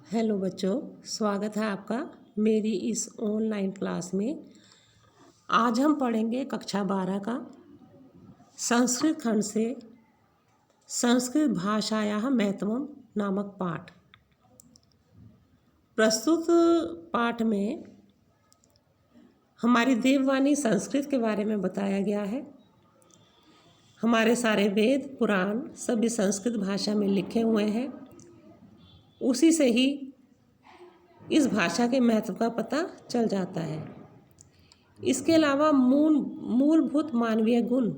Hello बच्चों, स्वागत है आपका मेरी इस ऑनलाइन क्लास में। आज हम पढ़ेंगे कक्षा 12 का संस्कृत खंड से संस्कृत भाषायाः महत्वम नामक पाठ। प्रस्तुत पाठ में हमारी देववाणी संस्कृत के बारे में बताया गया है। हमारे सारे वेद पुराण सभी संस्कृत भाषा में लिखे हुए हैं। उसी से ही इस भाषा के महत्व का पता चल जाता है। इसके अलावा मूलभूत मानवीय गुण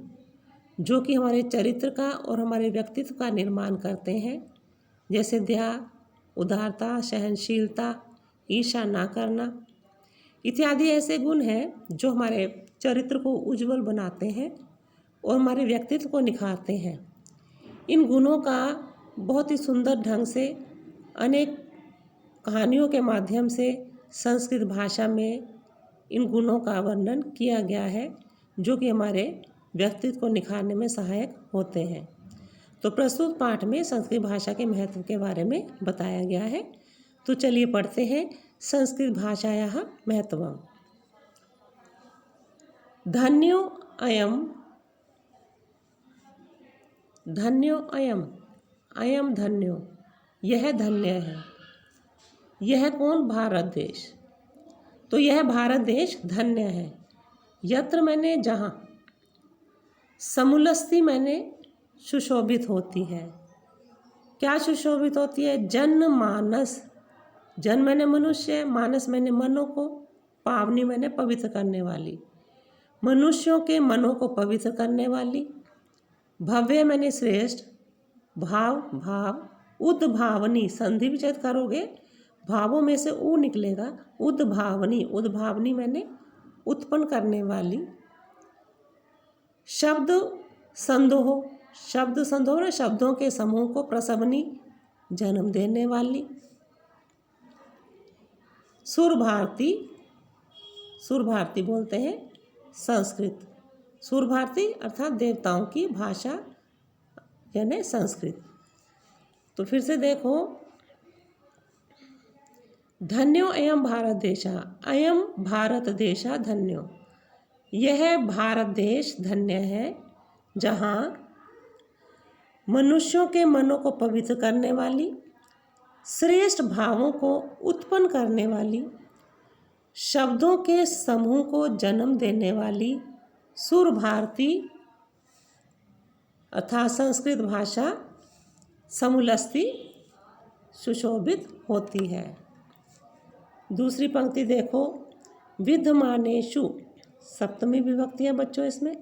जो कि हमारे चरित्र का और हमारे व्यक्तित्व का निर्माण करते हैं, जैसे दया, उदारता, सहनशीलता, ईर्ष्या ना करना इत्यादि ऐसे गुण हैं जो हमारे चरित्र को उज्जवल बनाते हैं और हमारे व्यक्तित्व को निखारते हैं। इन गुणों का बहुत ही सुंदर ढंग से अनेक कहानियों के माध्यम से संस्कृत भाषा में इन गुणों का वर्णन किया गया है, जो कि हमारे व्यक्तित्व को निखारने में सहायक होते हैं। तो प्रस्तुत पाठ में संस्कृत भाषा के महत्व के बारे में बताया गया है। तो चलिए पढ़ते हैं संस्कृत भाषायाः महत्वम्। धन्यो अयम धन्यो, यह धन्य है। यह कौन? भारत देश। तो यह भारत देश धन्य है। यत्र मैंने जहाँ, समुलस्ति मैंने सुशोभित होती है। क्या सुशोभित होती है? जन मानस, जन मैंने मनुष्य, मानस मैंने मनों को, पावनी मैंने पवित्र करने वाली, मनुष्यों के मनों को पवित्र करने वाली, भव्य मैंने श्रेष्ठ, भाव, उद्भावनी, संधि विच्छेद करोगे भावों में से ऊ निकलेगा, उद्भावनी मैंने उत्पन्न करने वाली, शब्द संदोह ना, शब्दों के समूह को प्रसवनी, जन्म देने वाली, सुर भारती बोलते हैं संस्कृत। सुर भारती अर्थात देवताओं की भाषा यानी संस्कृत। तो फिर से देखो, धन्यो अयम भारत देशः, अयम भारत देशः धन्यो, यह भारत देश धन्य है जहाँ मनुष्यों के मनों को पवित्र करने वाली, श्रेष्ठ भावों को उत्पन्न करने वाली, शब्दों के समूह को जन्म देने वाली सुर भारती अर्थात संस्कृत भाषा समुलस्ति सुशोभित होती है। दूसरी पंक्ति देखो, विद्यमानेषु, सप्तमी विभक्ति है बच्चों इसमें।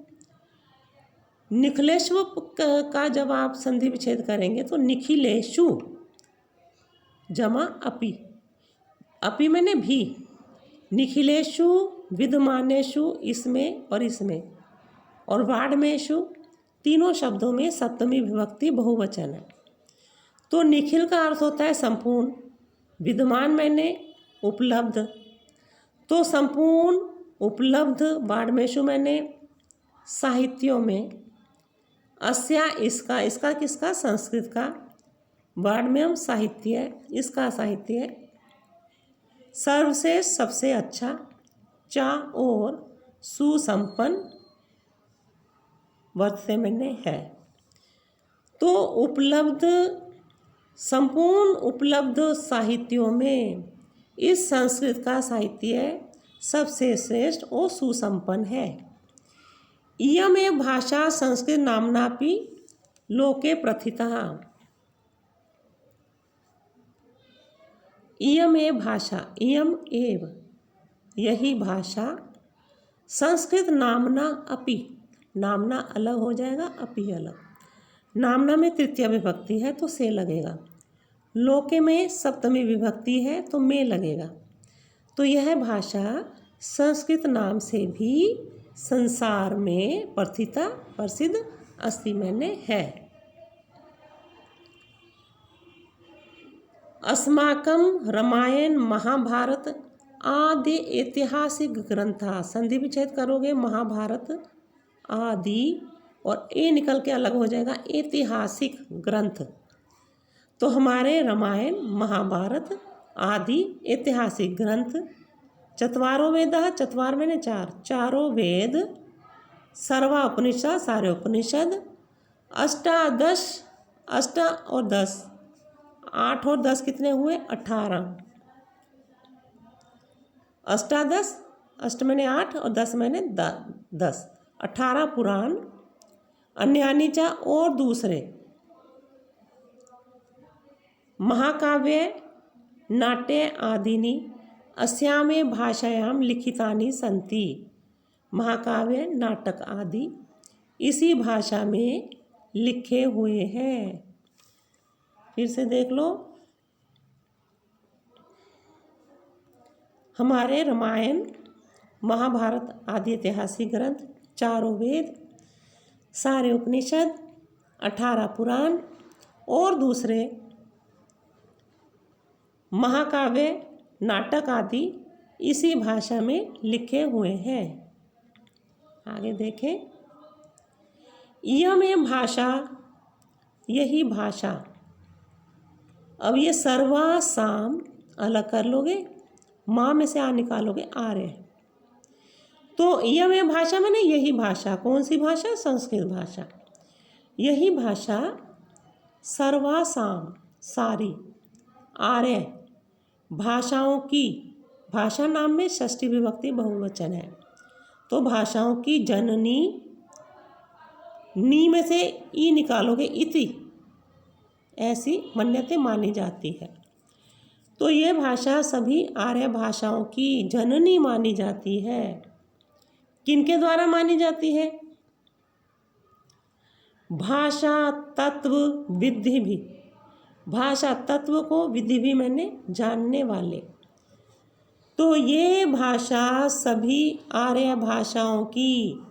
निखिलेश्व का जब आप संधि विच्छेद करेंगे तो निखिलेषु जमा अपि मैंने भी, निखिलेषु, विद्यमानेषु इसमें और इसमें, और वाड्मेषु तीनों शब्दों में सप्तमी विभक्ति बहुवचन है। तो निखिल का अर्थ होता है संपूर्ण, विद्यमान मैंने उपलब्ध, तो संपूर्ण उपलब्ध, वाड्मेषु मैंने साहित्यों में, अस्या इसका किसका? संस्कृत का, वाड्मयम साहित्य, इसका साहित्य, सर्वश्रेष्ठ सबसे अच्छा, चा और सुसंपन्न वर्त से मैंने है। तो उपलब्ध, संपूर्ण उपलब्ध साहित्यों में इस संस्कृत का साहित्य सबसे श्रेष्ठ और सुसंपन्न है। इयमेव भाषा संस्कृत नाम्नापि लोके प्रथिता, इयमेव भाषा, इयम एव यही भाषा, संस्कृत नामना अपि, नामना अलग हो जाएगा, अपि अलग, नामना में तृतीय विभक्ति है तो से लगेगा, लोके में सप्तमी विभक्ति है तो में लगेगा। तो यह भाषा संस्कृत नाम से भी संसार में प्रसिद्ध अस्ति मैंने है। अस्माकं रामायण महाभारत आदि ऐतिहासिक ग्रंथा, संधि विच्छेद करोगे महाभारत आदि और ए निकल के अलग हो जाएगा, ऐतिहासिक ग्रंथ। तो हमारे रामायण महाभारत आदि ऐतिहासिक ग्रंथ, चत्वारो वेदः, चत्वार मैंने चार, चारों वेद, सर्वा उपनिषद, सारे उपनिषद, अष्टादश, अष्ट और 10, 8 और 10 कितने हुए? 18। अष्टादश, अष्ट मैंने 8 और 10 मैंने 10, 18 पुराण, अन्यानि च और दूसरे, महाकाव्य, नाट्य आदीनि अस्यामे भाषायां लिखितानि सन्ति। महाकाव्य, नाटक आदि इसी भाषा में लिखे हुए हैं। फिर से देख लो, हमारे रामायण, महाभारत आदि ऐतिहासिक ग्रंथ, चारों वेद, सारे उपनिषद, 18 पुराण और दूसरे महाकाव्य, नाटक आदि इसी भाषा में लिखे हुए हैं। आगे देखें, इयमें भाषा, यही भाषा। अब ये सर्वा साम अलग कर लोगे, माँ में से आ निकालोगे, आर्य। तो इयमें भाषा मैंने यही भाषा, कौन सी भाषा? संस्कृत भाषा। यही भाषा सर्वा साम सारी, आर्य भाषाओं की, भाषा नाम में षष्ठी विभक्ति बहुवचन है, तो भाषाओं की जननी, नी में से ई निकालोगे, इति, ऐसी मान्यता मानी जाती है। तो ये भाषा सभी आर्य भाषाओं की जननी मानी जाती है। किनके द्वारा मानी जाती है? भाषा तत्व विधि भी, भाषा तत्व को, विधि भी मैंने जानने वाले। तो ये भाषा सभी आर्य भाषाओं की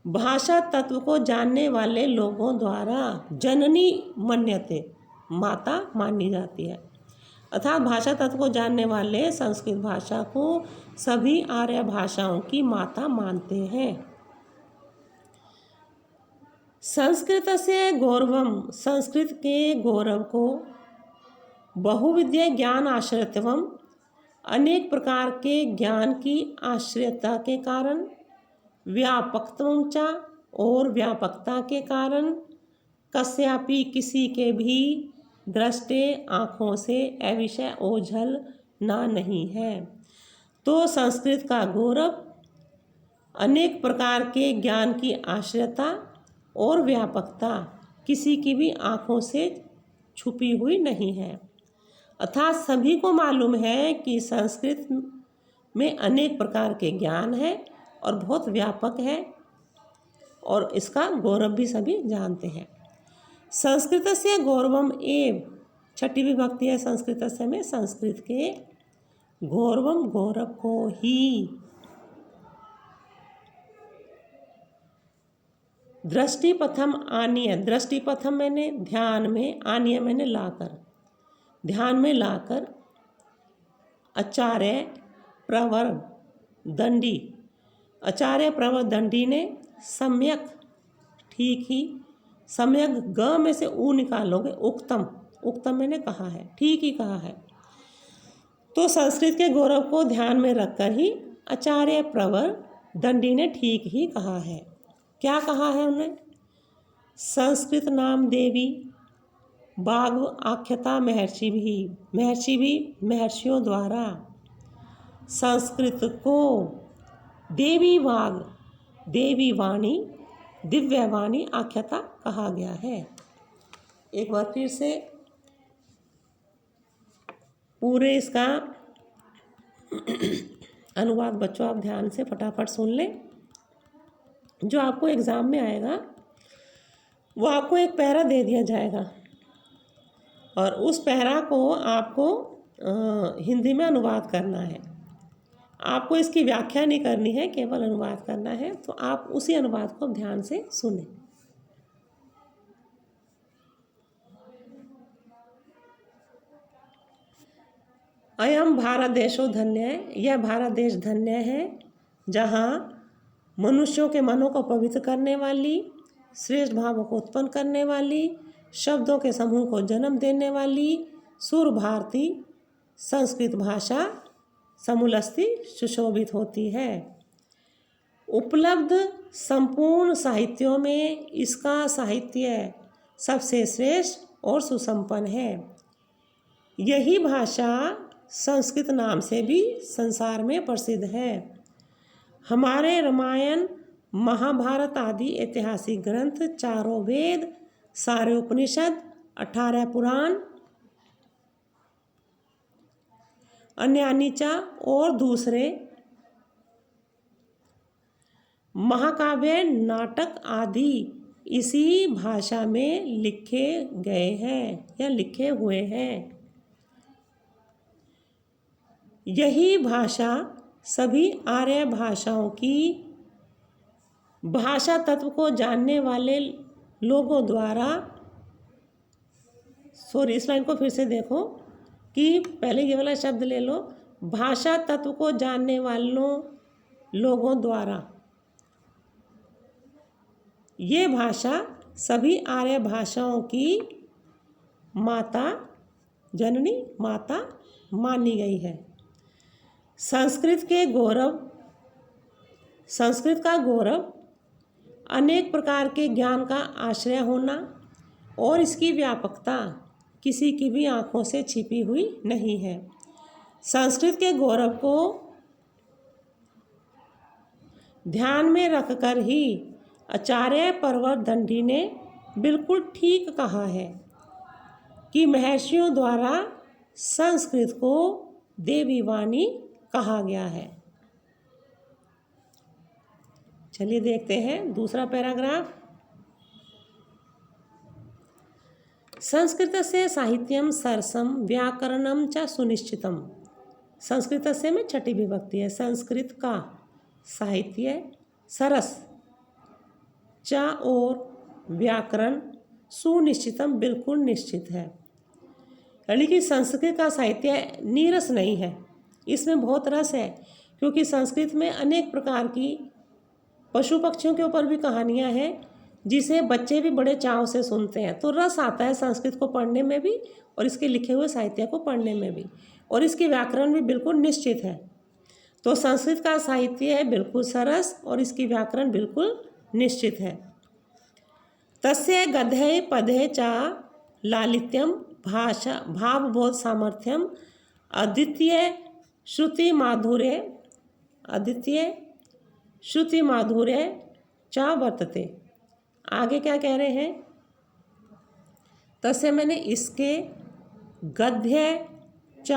भाषा तत्व को जानने वाले लोगों द्वारा जननी मन्यते, माता मानी जाती है। अर्थात भाषा तत्व को जानने वाले संस्कृत भाषा को सभी आर्य भाषाओं की माता मानते हैं। संस्कृत से गौरवम, संस्कृत के गौरव को बहुविधीय ज्ञान आश्रयत्वम, अनेक प्रकार के ज्ञान की आश्रयता के कारण, व्यापकत्वम च और व्यापकता के कारण, कस्यापि किसी के भी दृष्टे आँखों से अविषय ओझल ना नहीं है। तो संस्कृत का गौरव अनेक प्रकार के ज्ञान की आश्रयता और व्यापकता किसी की भी आँखों से छुपी हुई नहीं है। अर्थात सभी को मालूम है कि संस्कृत में अनेक प्रकार के ज्ञान है और बहुत व्यापक है, और इसका गौरव भी सभी जानते हैं। संस्कृत से गौरवम एव, छठी विभक्ति है संस्कृत से में, संस्कृत के गौरवम गौरव को ही, दृष्टिपथम आनीय, दृष्टिपथम मैंने ध्यान में, आनीय मैंने लाकर, ध्यान में लाकर, आचार्य प्रवर दंडी, आचार्य प्रवर दंडी ने सम्यक, ठीक ही, सम्यक ग में से ऊ निकालोगे, उक्तम, उक्तम मैंने कहा है, ठीक ही कहा है। तो संस्कृत के गौरव को ध्यान में रखकर ही आचार्य प्रवर दंडी ने ठीक ही कहा है। क्या कहा है उन्हें? संस्कृत नाम देवी बाघ आख्यता महर्षि भी महर्षियों द्वारा संस्कृत को देवी वाग, देवी वाणी, दिव्य वाणी आख्याता कहा गया है। एक बार फिर से पूरे इसका अनुवाद बच्चों आप ध्यान से फटाफट सुन लें। जो आपको एग्ज़ाम में आएगा वो आपको एक पैरा दे दिया जाएगा और उस पैरा को आपको हिंदी में अनुवाद करना है। आपको इसकी व्याख्या नहीं करनी है, केवल अनुवाद करना है। तो आप उसी अनुवाद को ध्यान से सुनें। अयम भारत देशो धन्य है, यह भारत देश धन्य है जहाँ मनुष्यों के मनों को पवित्र करने वाली, श्रेष्ठ भावों को उत्पन्न करने वाली, शब्दों के समूह को जन्म देने वाली, सुर भारती संस्कृत भाषा समूलस्थि सुशोभित होती है। उपलब्ध संपूर्ण साहित्यों में इसका साहित्य सबसे श्रेष्ठ और सुसंपन्न है। यही भाषा संस्कृत नाम से भी संसार में प्रसिद्ध है। हमारे रामायण, महाभारत आदि ऐतिहासिक ग्रंथ, चारों वेद, सारे उपनिषद, 18 पुराण, अन्यानीचा और दूसरे महाकाव्य, नाटक आदि इसी भाषा में लिखे गए हैं या लिखे हुए हैं। यही भाषा सभी आर्य भाषाओं की भाषा तत्व को जानने वाले लोगों द्वारा, इस लाइन को फिर से देखो कि पहले ये वाला शब्द ले लो, भाषा तत्व को जानने वालों लोगों द्वारा। ये भाषा सभी आर्य भाषाओं की माता, जननी माता मानी गई है। संस्कृत का गौरव अनेक प्रकार के ज्ञान का आश्रय होना और इसकी व्यापकता किसी की भी आँखों से छिपी हुई नहीं है। संस्कृत के गौरव को ध्यान में रखकर ही आचार्य परवरदंडी ने बिल्कुल ठीक कहा है कि महर्षियों द्वारा संस्कृत को देवी वाणी कहा गया है। चलिए देखते हैं दूसरा पैराग्राफ। संस्कृतस्य साहित्यम सरसम व्याकरणम च सुनिश्चितम। संस्कृतस्य में छठी विभक्ति है। संस्कृत का साहित्य सरस, च और व्याकरण सुनिश्चितम बिल्कुल निश्चित है। यानी कि संस्कृत का साहित्य नीरस नहीं है, इसमें बहुत रस है, क्योंकि संस्कृत में अनेक प्रकार की पशु पक्षियों के ऊपर भी कहानियाँ हैं जिसे बच्चे भी बड़े चाव से सुनते हैं। तो रस आता है संस्कृत को पढ़ने में भी और इसके लिखे हुए साहित्य को पढ़ने में भी, और इसकी व्याकरण भी बिल्कुल निश्चित है। तो संस्कृत का साहित्य है बिल्कुल सरस और इसकी व्याकरण बिल्कुल निश्चित है। तस्य गद्ये पदे च लालित्यम भाषा भावबोध सामर्थ्यम अद्वितीय श्रुति माधुर्य च वर्तते। आगे क्या कह रहे हैं? तस्य मैंने इसके गद्य च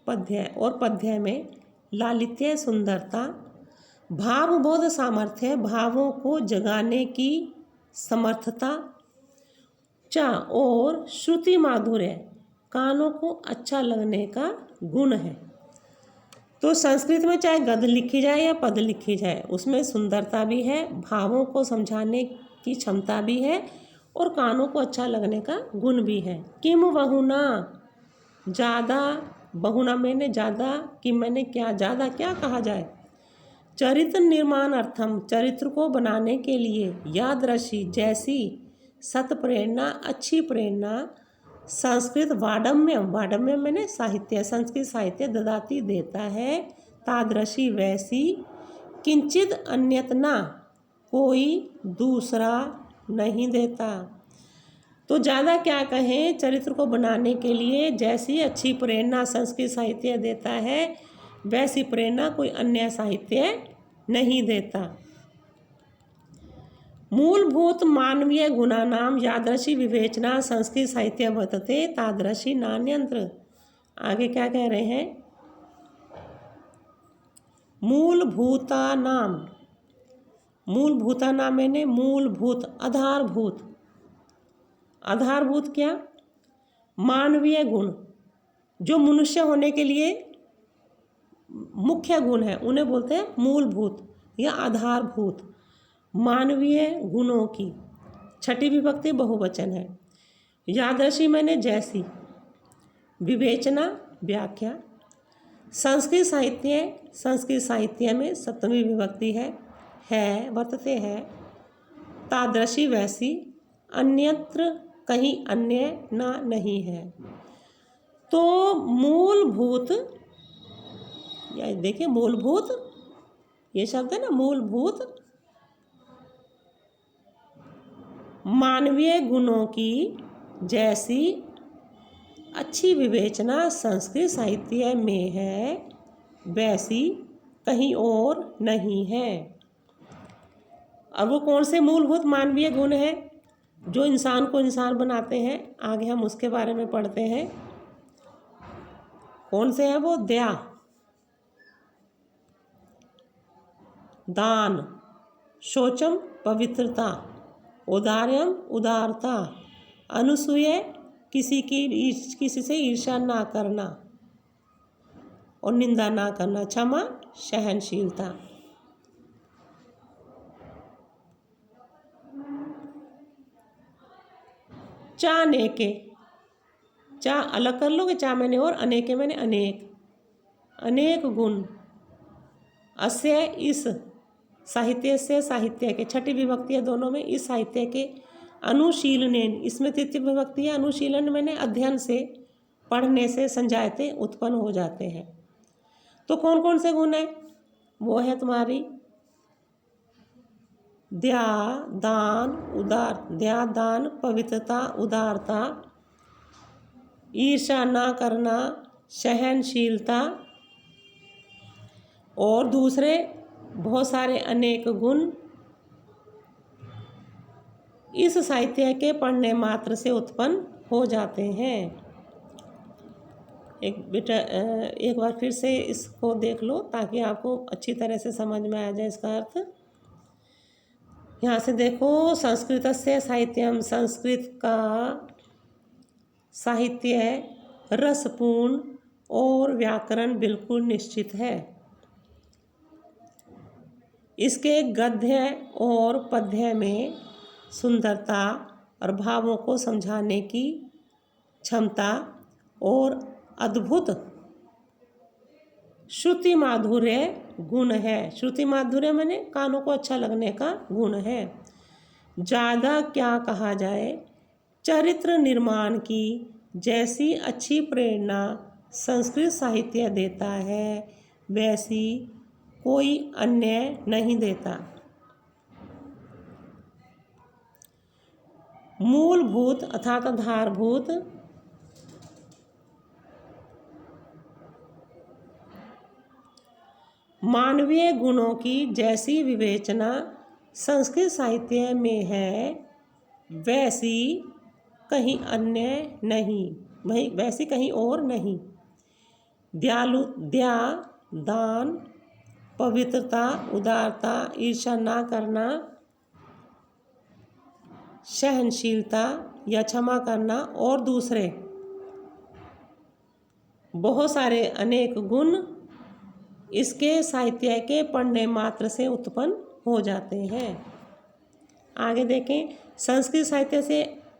पद्य और पद्य में लालित्य सुंदरता, भावबोध सामर्थ्य भावों को जगाने की समर्थता, च और श्रुति माधुर्य कानों को अच्छा लगने का गुण है। तो संस्कृत में चाहे गद्य लिखी जाए या पद लिखी जाए, उसमें सुंदरता भी है, भावों को समझाने की क्षमता भी है और कानों को अच्छा लगने का गुण भी है। किम बहुना, ज़्यादा, बहुना मैंने ज़्यादा, किम मैंने क्या, ज़्यादा क्या कहा जाए। चरित्र निर्माण अर्थम, चरित्र को बनाने के लिए, यादृशी जैसी, सत प्रेरणा अच्छी प्रेरणा, संस्कृत वाडम्यम, वाडम्यम मैंने साहित्य, संस्कृत साहित्य ददाती देता है, तादृशी वैसी, किंचित अन्यतना कोई दूसरा नहीं देता। तो ज़्यादा क्या कहें, चरित्र को बनाने के लिए जैसी अच्छी प्रेरणा संस्कृत साहित्य देता है वैसी प्रेरणा कोई अन्य साहित्य नहीं देता। मूलभूत मानवीय गुणानाम यादृशी विवेचना संस्कृत साहित्य वर्तते तादृशी नान्यंत्र। आगे क्या कह रहे हैं? मूलभूतानाम, मूलभूतानाम मैंने मूलभूत, आधारभूत, आधारभूत क्या? मानवीय गुण, जो मनुष्य होने के लिए मुख्य गुण है उन्हें बोलते हैं मूलभूत या आधारभूत। मानवीय गुणों की छठी विभक्ति बहुवचन है। यादृशी मैंने जैसी, विवेचना व्याख्या। संस्कृत साहित्य में सप्तमी विभक्ति है वर्तते है। तादृशी वैसी, अन्यत्र कहीं अन्य ना नहीं है। तो मूलभूत, या देखिए मूलभूत, ये शब्द है ना, मूलभूत मानवीय गुणों की जैसी अच्छी विवेचना संस्कृत साहित्य में है, वैसी कहीं और नहीं है। और वो कौन से मूलभूत मानवीय गुण हैं जो इंसान को इंसान बनाते हैं? आगे हम उसके बारे में पढ़ते हैं। कौन से हैं वो? दया, दान, शौचम पवित्रता, औदार्यम उदारता, अनुसूया किसी से ईर्ष्या ना करना और निंदा ना करना, क्षमा सहनशीलता। चा अनेके, चा अलग कर लोगे, चा मैंने और अनेके मैंने अनेक, अनेक गुण। अस्य इस साहित्य से, साहित्य के, छठी विभक्ति है दोनों में, इस साहित्य के अनुशीलनेन, इसमें तृतीय विभक्ति है, अनुशीलन मैंने अध्ययन से, पढ़ने से संजायते उत्पन्न हो जाते हैं। तो कौन कौन से गुण हैं? वो है तुम्हारी दया, दान, दया, दान, पवित्रता, उदारता, ईर्ष्या ना करना, सहनशीलता, और दूसरे बहुत सारे अनेक गुण इस साहित्य के पढ़ने मात्र से उत्पन्न हो जाते हैं। एक बार फिर से इसको देख लो ताकि आपको अच्छी तरह से समझ में आ जाए इसका अर्थ। यहाँ से देखो, संस्कृतस्य साहित्यम, संस्कृत का साहित्य रसपूर्ण और व्याकरण बिल्कुल निश्चित है। इसके गद्य और पद्य में सुंदरता और भावों को समझाने की क्षमता और अद्भुत श्रुति माधुर्य गुण है। श्रुति माधुर्य माने कानों को अच्छा लगने का गुण है। ज़्यादा क्या कहा जाए, चरित्र निर्माण की जैसी अच्छी प्रेरणा संस्कृत साहित्य देता है, वैसी कोई अन्य नहीं देता। मूलभूत अर्थात आधारभूत मानवीय गुणों की जैसी विवेचना संस्कृत साहित्य में है, वैसी कहीं अन्य नहीं, वैसी कहीं और नहीं। दया, दान, पवित्रता, उदारता, ईर्ष्या ना करना, सहनशीलता या क्षमा करना, और दूसरे बहुत सारे अनेक गुण इसके साहित्य के पढ़ने मात्र से उत्पन्न हो जाते हैं। आगे देखें, संस्कृत साहित्य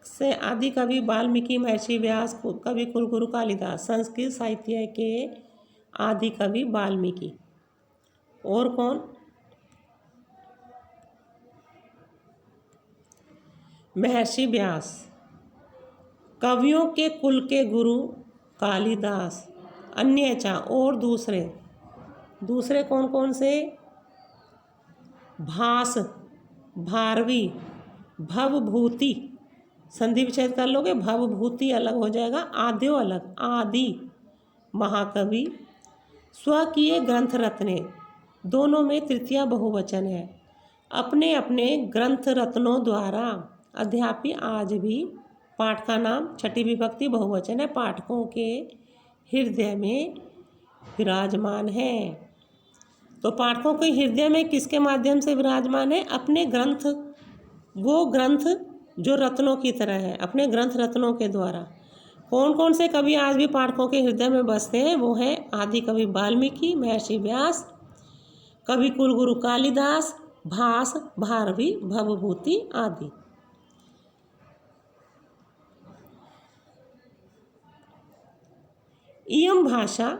से आदि कवि वाल्मीकि, महर्षि व्यास, कवि कुलगुरु कालिदास। संस्कृत साहित्य के आदि कवि वाल्मीकि, और कौन? महर्षि व्यास। कवियों के कुल के गुरु कालिदास। अन्यचा और दूसरे कौन कौन से? भास, भारवी, भवभूति, संधि विच्छेद कर लोगे, भवभूति अलग हो जाएगा, आद्यो अलग, आदि महाकवि। स्वकीय ग्रंथ रत्ने, दोनों में तृतीया बहुवचन है। अपने अपने ग्रंथ रत्नों द्वारा अध्यापी आज भी पाठ का नाम, छठी विभक्ति बहुवचन है, पाठकों के हृदय में विराजमान है। तो पाठकों के हृदय में किसके माध्यम से विराजमान है? अपने ग्रंथ, वो ग्रंथ जो रत्नों की तरह है, अपने ग्रंथ रत्नों के द्वारा। कौन कौन से कवि आज भी पाठकों के हृदय में बसते हैं? वो है आदि कवि वाल्मीकि, महर्षि व्यास, कवि कुलगुरु कालिदास, भास, भारवी, भवभूति आदि। इयम भाषा,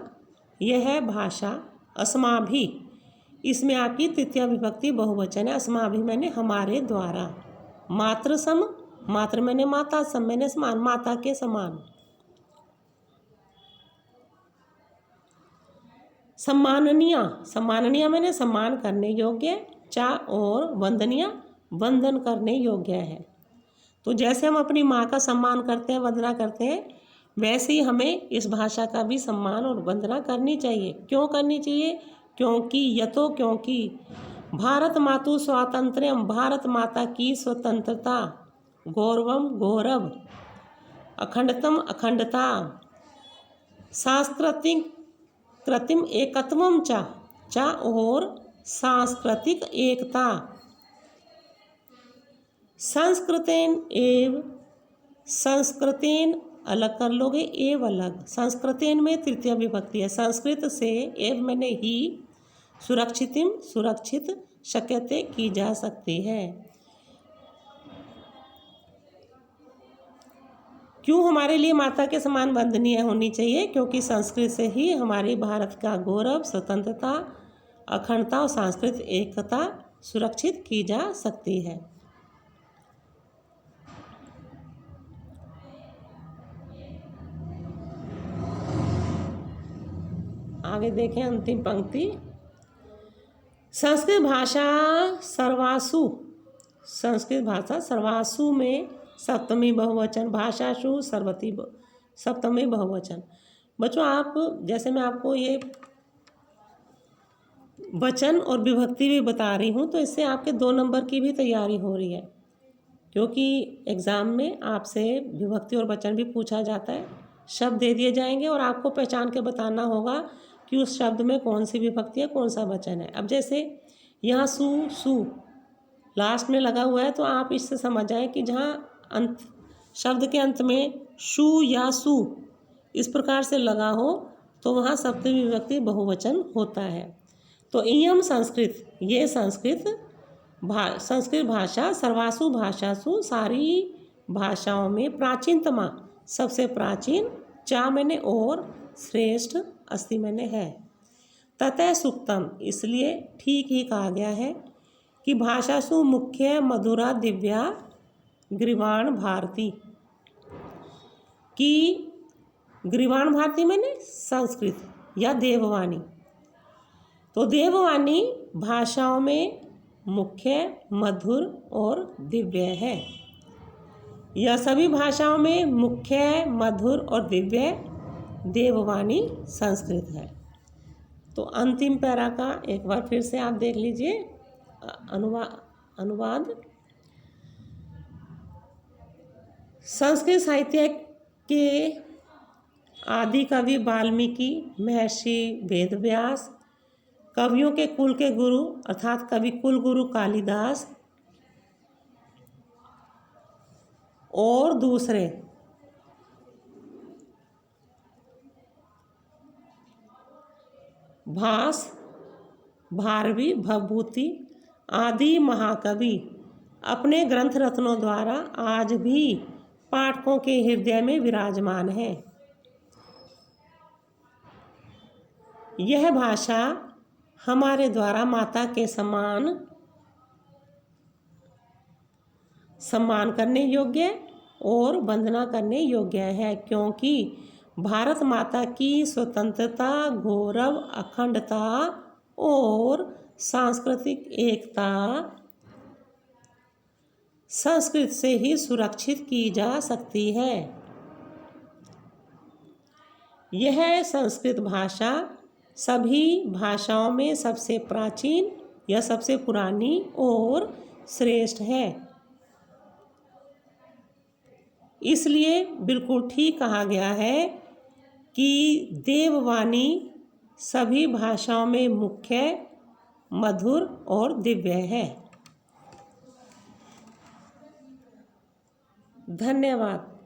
यह है भाषा, अस्माभि, इसमें आपकी तृतीया विभक्ति बहुवचन है। अस्माभि मैंने हमारे द्वारा। मात्र सम, मात्र मैंने माता, सम मैंने समान, माता के समान। सम्माननीय, सम्माननीय मैंने सम्मान करने योग्य, चा और वंदनीय वंदन करने योग्य है। तो जैसे हम अपनी माँ का सम्मान करते हैं, वंदना करते हैं, वैसे ही हमें इस भाषा का भी सम्मान और वंदना करनी चाहिए। क्यों करनी चाहिए? क्योंकि भारत मातु स्वातंत्र्यम, भारत माता की स्वतंत्रता, गौरवम गौरव, अखंडतम अखंडता, सांस्कृतिक कृत्रिम एकत्वम चा और सांस्कृतिक एकता, संस्कृतेन अलग कर लोगे, एव अलग, संस्कृतेन में तृतीय विभक्ति है, संस्कृत से, एव मैंने ही, सुरक्षितिम सुरक्षित, शक्यते की जा सकती है। क्यों हमारे लिए माता के समान वंदनीय होनी चाहिए? क्योंकि संस्कृत से ही हमारे भारत का गौरव, स्वतंत्रता, अखंडता और सांस्कृतिक एकता सुरक्षित की जा सकती है। आगे देखें अंतिम पंक्ति। संस्कृत भाषा सर्वासु में सप्तमी बहुवचन, भाषासु सप्तमी बहुवचन। बच्चों, आप जैसे मैं आपको ये वचन और विभक्ति भी बता रही हूँ, तो इससे आपके 2 नंबर की भी तैयारी हो रही है, क्योंकि एग्ज़ाम में आपसे विभक्ति और वचन भी पूछा जाता है। शब्द दे दिए जाएंगे और आपको पहचान के बताना होगा कि उस शब्द में कौन सी विभक्ति है, कौन सा वचन है। अब जैसे यहाँ सु लास्ट में लगा हुआ है, तो आप इससे समझ जाएं कि जहाँ शब्द के अंत में शु या सु इस प्रकार से लगा हो, तो वहाँ सप्तमी विभक्ति बहुवचन होता है। तो इयम संस्कृत, ये संस्कृत भाषा सर्वासु भाषासु, सारी भाषाओं में प्राचीनतमा, सबसे प्राचीन, चा मैंने और, श्रेष्ठ अस्ति मैंने है। ततः सुक्तम, इसलिए ठीक ही कहा गया है कि भाषासु मुख्य मधुरा दिव्या ग्रीवाण भारती, कि ग्रीवाण भारती मैंने संस्कृत या देववाणी। तो देववाणी भाषाओं में मुख्य, मधुर और दिव्य है। यह सभी भाषाओं में मुख्य, मधुर और दिव्य देववाणी संस्कृत है। तो अंतिम पैरा का एक बार फिर से आप देख लीजिए अनुवाद। संस्कृत साहित्य के आदि कवि वाल्मीकि, महर्षि वेदव्यास, कवियों के कुल के गुरु अर्थात कवि कुल गुरु कालिदास और दूसरे भास, भारवी, भवभूति आदि महाकवि अपने ग्रंथ रत्नों द्वारा आज भी पाठकों के हृदय में विराजमान है। यह भाषा हमारे द्वारा माता के सम्मान करने योग्य और वंदना करने योग्य है, क्योंकि भारत माता की स्वतंत्रता, गौरव, अखंडता और सांस्कृतिक एकता संस्कृत से ही सुरक्षित की जा सकती है। यह संस्कृत भाषा सभी भाषाओं में सबसे प्राचीन या सबसे पुरानी और श्रेष्ठ है। इसलिए बिल्कुल ठीक कहा गया है कि देववाणी सभी भाषाओं में मुख्य, मधुर और दिव्य है। धन्यवाद।